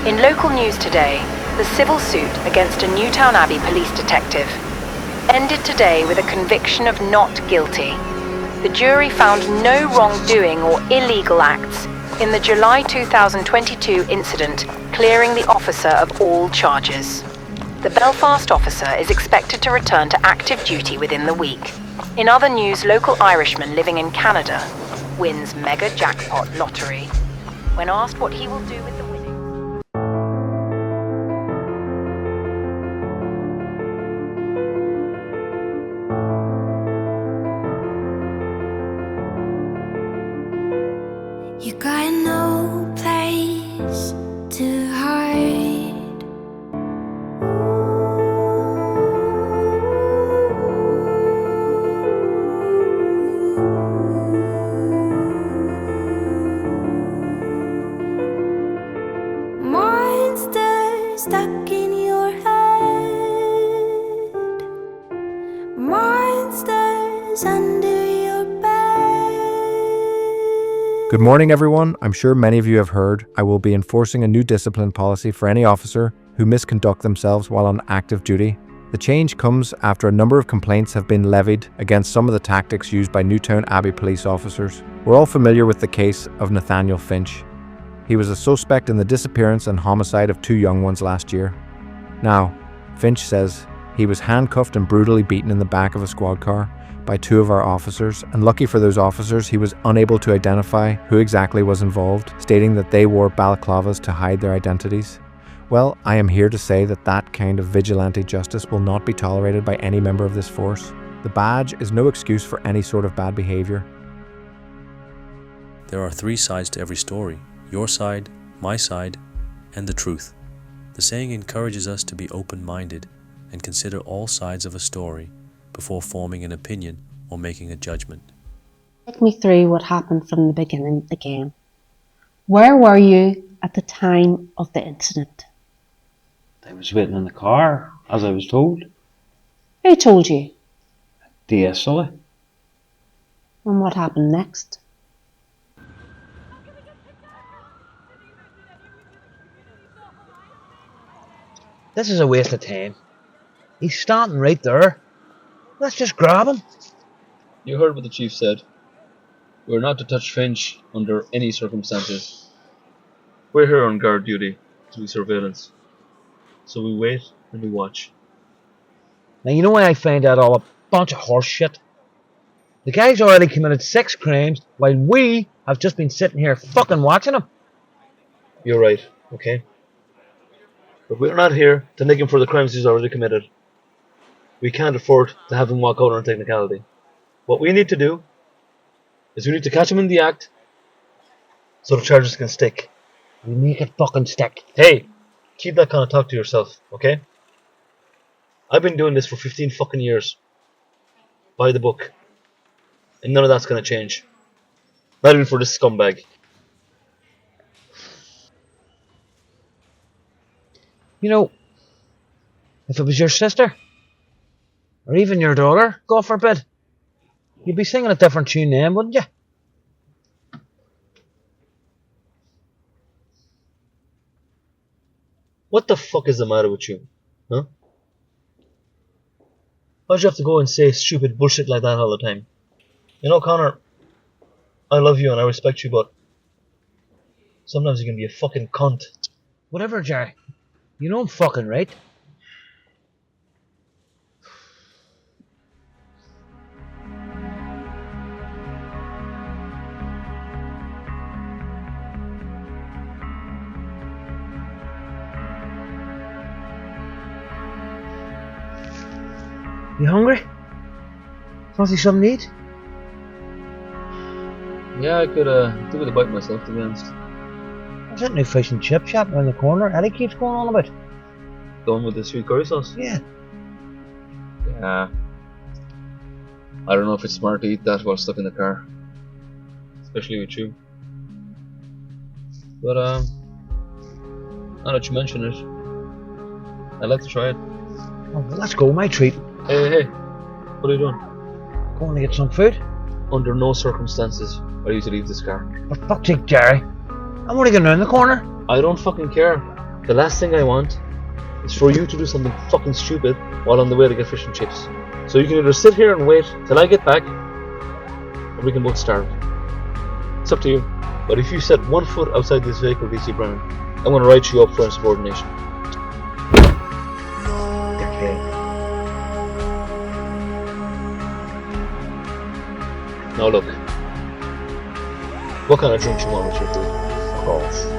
In local news today, the civil suit against a Newtown Abbey police detective ended today with a conviction of not guilty. The jury found no wrongdoing or illegal acts in the July 2022 incident, clearing the officer of all charges. The Belfast officer is expected to return to active duty within the week. In other news, local Irishman living in Canada wins mega jackpot lottery. When asked what he will do with the winnings. You got no place to hide. Monsters stuck in your head. Monsters under your bed. Good morning, everyone. I'm sure many of you have heard I will be enforcing a new discipline policy for any officer who misconduct themselves while on active duty. The change comes after a number of complaints have been levied against some of the tactics used by Newtown Abbey police officers. We're all familiar with the case of Nathaniel Finch. He was a suspect in the disappearance and homicide of 2 young ones last year. Now, Finch says he was handcuffed and brutally beaten in the back of a squad car by 2 of our officers, and lucky for those officers, he was unable to identify who exactly was involved, stating that they wore balaclavas to hide their identities. Well, I am here to say that that kind of vigilante justice will not be tolerated by any member of this force. The badge is no excuse for any sort of bad behaviour. There are 3 sides to every story: your side, my side, and the truth. The saying encourages us to be open-minded and consider all sides of a story before forming an opinion or making a judgment. Take me through what happened from the beginning again. Where were you at the time of the incident? I was waiting in the car, as I was told. Who told you? D.S. Sully. And what happened next? This is a waste of time. He's standing right there. Let's just grab him. You heard what the chief said. We're not to touch Finch under any circumstances. We're here on guard duty to do surveillance. So we wait and we watch. Now you know why I find that all a bunch of horse shit? The guy's already committed 6 crimes while we have just been sitting here fucking watching him. You're right, okay? But we're not here to nick him for the crimes he's already committed. We can't afford to have him walk out on a technicality. What we need to do is we need to catch him in the act so the charges can stick. We make it fucking stick. Hey, keep that kind of talk to yourself, okay? I've been doing this for 15 fucking years. By the book. And none of that's gonna change. Not even for this scumbag. You know, if it was your sister, or even your daughter, God forbid, you'd be singing a different tune then, wouldn't you? What the fuck is the matter with you? Huh? Why'd you have to go and say stupid bullshit like that all the time? You know, Connor, I love you and I respect you, but sometimes you can be a fucking cunt. Whatever, Jerry. You know I'm fucking right. You hungry? Fancy something to eat? Yeah, I could do with a bite myself, to be honest. There's that new fish and chip shop around the corner Eddie keeps going on about. The one with the sweet curry sauce? Yeah. Yeah. I don't know if it's smart to eat that while stuck in the car. Especially with you. But, now that you mention it, I'd like to try it. Oh, well, let's go, my treat. Hey, what are you doing? Going to get some food? Under no circumstances are you to leave this car. For fuck's sake, Jerry. I'm only going round the corner. I don't fucking care. The last thing I want is for you to do something fucking stupid while on the way to get fish and chips. So you can either sit here and wait till I get back, or we can both starve. It's up to you. But if you set 1 foot outside this vehicle, DC Brown, I'm going to write you up for insubordination. Dickhead. Now look, what kind of drink you want with your food? Fuck off.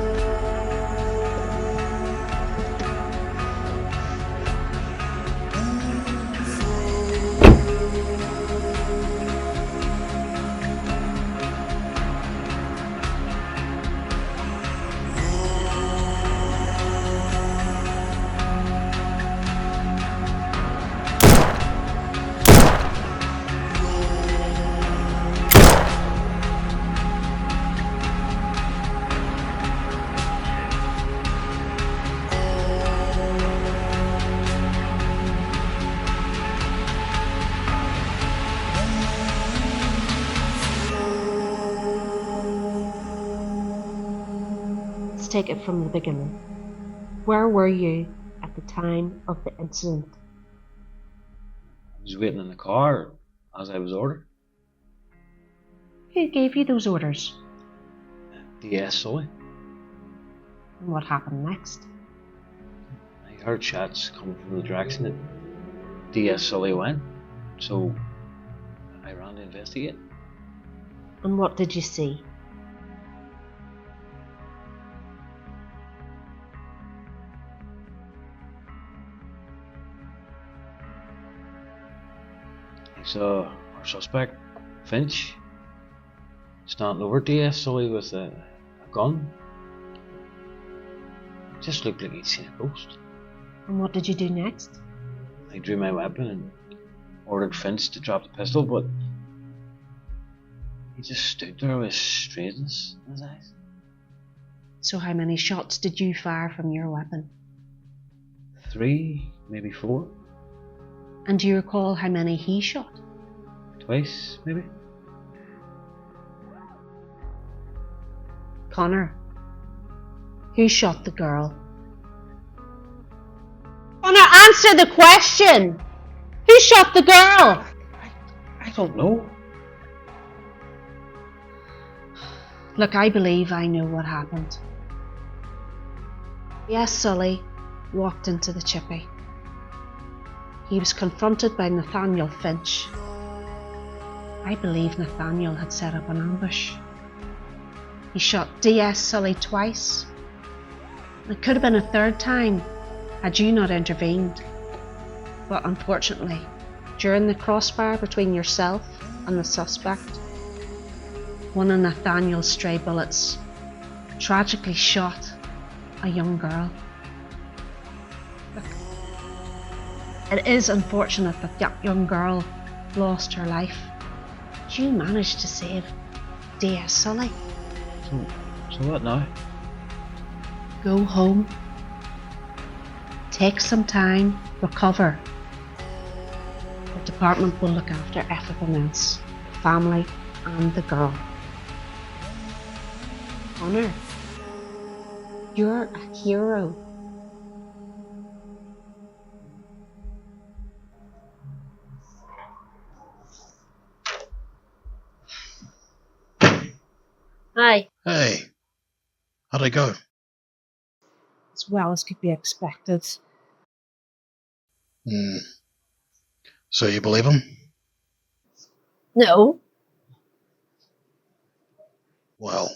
Let's take it from the beginning. Where were you at the time of the incident? I was waiting in the car as I was ordered. Who gave you those orders? DS Sully. And what happened next? I heard shots coming from the direction that DS Sully went, so I ran to investigate. And what did you see? I saw our suspect, Finch, standing over DS Sully with a gun. It just looked like he'd seen a ghost. And what did you do next? I drew my weapon and ordered Finch to drop the pistol, but he just stood there with straightness in his eyes. So how many shots did you fire from your weapon? 3, maybe 4, And do you recall how many he shot? twice, maybe. Connor, who shot the girl? Connor, answer the question! Who shot the girl? I don't know. Look, I believe I know what happened. Yes, Sully walked into the chippy. He was confronted by Nathaniel Finch. I believe Nathaniel had set up an ambush. He shot DS Sully twice. It could have been a third time had you not intervened. But unfortunately, during the crossfire between yourself and the suspect, one of Nathaniel's stray bullets tragically shot a young girl. Look, it is unfortunate that that young girl lost her life. But you managed to save DS Sully. So what now? Go home. Take some time, recover. The department will look after everything else, the family and the girl. Connor, you're a hero. Hi. Hey, how'd it go? As well as could be expected. So you believe him? No. Well,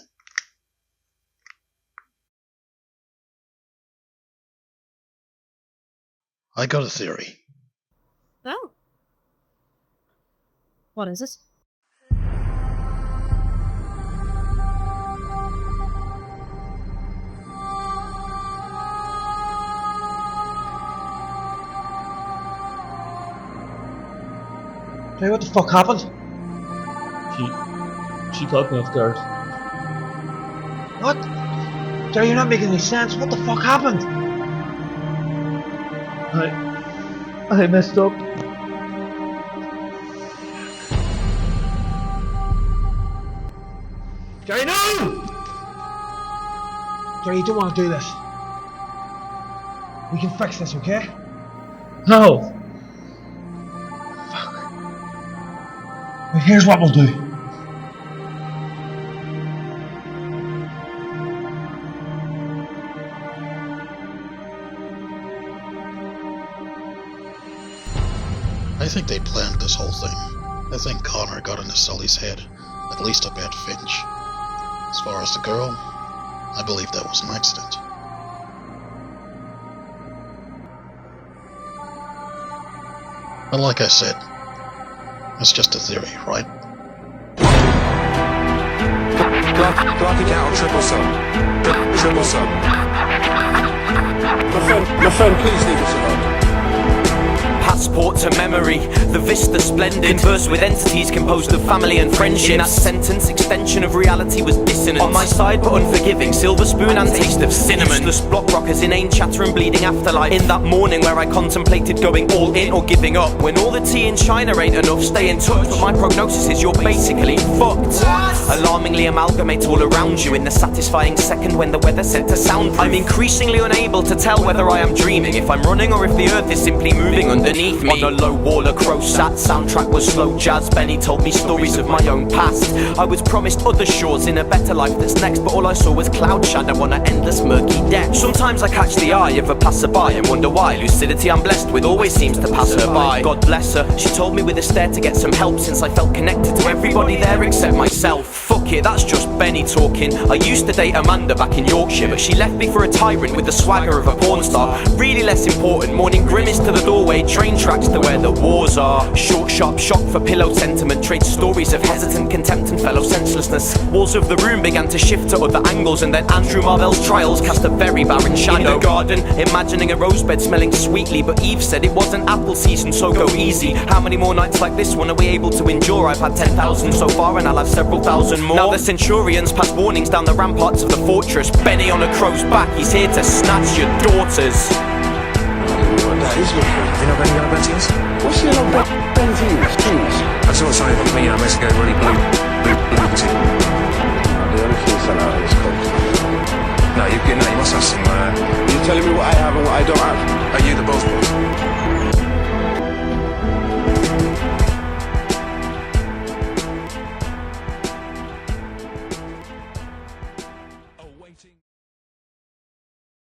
I got a theory. Oh. What is it? Hey, what the fuck happened? She caught me off guard. What? Jerry, you're not making any sense. What the fuck happened? I messed up. Jerry, no! Jerry, you don't want to do this. We can fix this, okay? No! Well, here's what we'll do. I think they planned this whole thing. I think Connor got into Sully's head, at least about Finch. As far as the girl, I believe that was an accident. But like I said, it's just a theory, right? Blocking out, triple sub. Triple sub. My friend, please leave us alone. Passport to memory, the vista splendid, converse with entities composed of family and friendship. In that sentence, extension of reality was dissonant. On my side, but unforgiving, silver spoon and taste of cinnamon. Useless block rockers, inane chatter and bleeding afterlife. In that morning where I contemplated going all in or giving up. When all the tea in China ain't enough, stay in touch. But my prognosis is you're basically fucked. Alarmingly amalgamate all around you in the satisfying second when the weather's set to soundproof. I'm increasingly unable to tell whether I am dreaming, if I'm running or if the earth is simply moving underneath me. On a low wall a crow sat, soundtrack was slow jazz. Benny told me stories of my own past. I was promised other shores in a better life that's next, but all I saw was cloud shadow on an endless murky depth. Sometimes I catch the eye of a passerby and wonder why lucidity I'm blessed with always seems to pass her by. God bless her, she told me with a stare to get some help, since I felt connected to everybody there except myself. Fuck it, that's just Benny talking. I used to date Amanda back in Yorkshire, but she left me for a tyrant with the swagger of a porn star. Really less important, morning grimace to the doorway, train tracks to where the wars are. Short sharp shock for pillow sentiment, trade stories of hesitant contempt and fellow senselessness. Walls of the room began to shift to other angles, and then Andrew Marvell's trials cast a very barren shadow. In the garden, imagining a rosebed smelling sweetly, but Eve said it wasn't apple season, so go easy. How many more nights like this one are we able to endure? I've had 10,000 so far and I'll have several thousand more. Now the centurions pass warnings down the ramparts of the fortress. Benny on a crow's back, he's here to snatch your daughters. That is good. Have you not got any yellow Benzies? What's yellow Benzies? Jeez. I saw something from me, Mexico, really blue. The only thing that out is cold. No, you must have some, You're telling me what I have and what I don't have? Are you the boss boy?